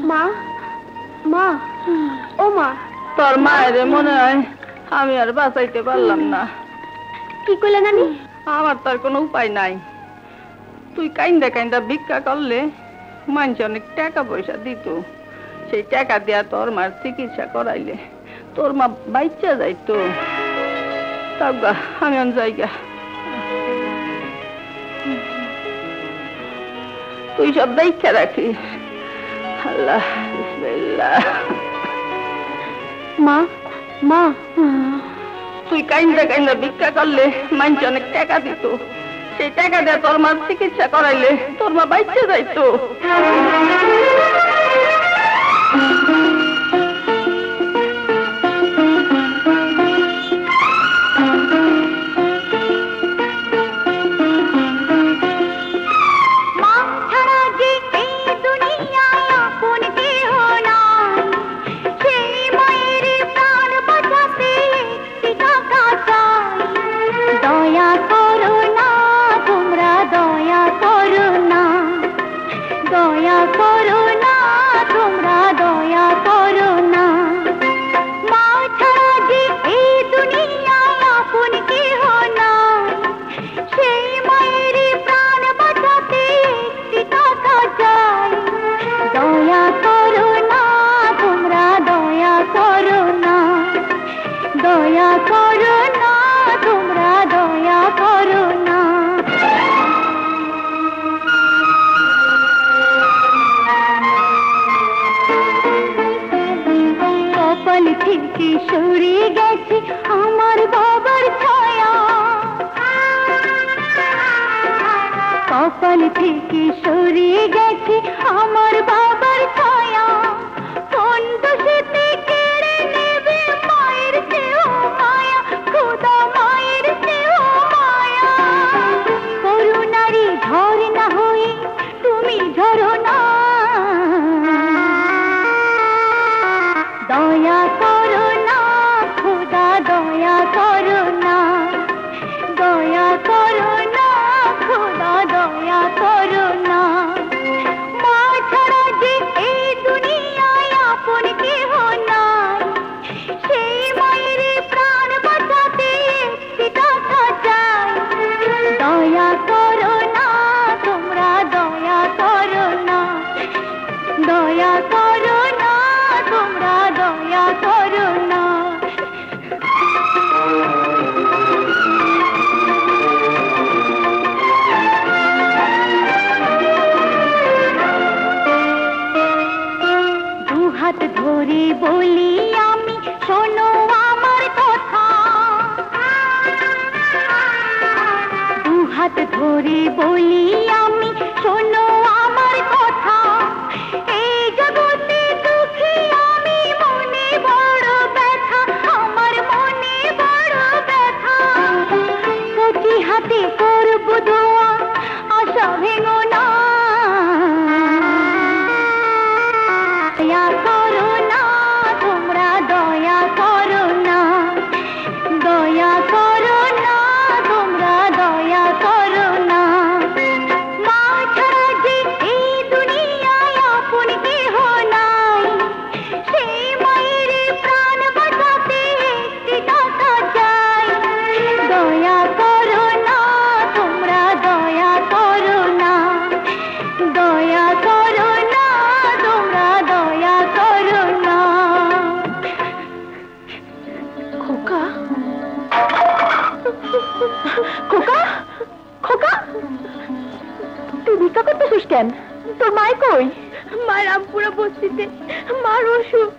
মা, মা, ও মা, তোর মায়ের মনে হয় আমি আর বাঁচাইতে পারলাম না। কি কইলে নানি? আমার তার কোনো উপায় নাই। তুই কাইন্দা কাইন্দা ভিক্ষা করলে মানুষ অনেক টাকা পয়সা দিত, সেই টাকা দিয়া তোর মার চিকিৎসা করাইলে তোর মা বাইচা যাইতো। তাগা আমি অন জায়গা, তুই সব দেখা রাখিস। আল্লাহ বিসমিল্লাহ। মা, মা, তুই কাইন্দা কাইন্দা ভিক্ষা করলে মানুষ অনেক টাকা দিত, সেই টাকা দিয়ে তোর মার চিকিৎসা করাইলে তোর মা বাইচা যাইতো। কপাল থেকে সরিয়ে গেছে আমার বাবার ছায়া, কোন দোষেতে কেড়ে নেবে মায়ের চেয়েও মায়া, খোদা মায়ের চেয়েও মায়া। করুণারি ঝড় না হয়ে তুমি ঝরো না, দয়া করো না খোদা, দয়া করো না, দয়া করো না খোদা, দয়া করো না। মা ছাড়া যে এই দুনিয়ায় আপন কেহ নাই, সেই মায়ের প্রাণ বাঁচাতে একটি টাকা চাই। দয়া করো না তোমরা, দয়া করো না, দয়া করো না তোমরা, দয়া করো না। দুহাত ধরে বলি আমি, শোনো আমার কথা, দুহাত ধরে বলি আমি, শোনো আমার কথা। এই জগতে দুঃখী আমি, মনে বড় ব্যথা, আমার মনে বড় ব্যথা। প্রতি হাতে করব দোয়া, আশা ভেঙো না। দয়া করো না তোমরা, দয়া করো না, দয়া করো না তোমরা, দয়া করো না। মা ছাড়া যে এই দুনিয়ায় আপন কেহ নাই, সেই মায়ের প্রাণ বাঁচাতে একটি টাকা চাই। দয়া করো না তোমরা, দয়া করো না, দয়া করো না তোমরা, দয়া করো না। খোকা, খোকা, খোকা, তুই ভিক্ষা করতেছিস কেন? তোর মায় কই? মায়ের আমপুরা বস্তিতে, মার অসুখ।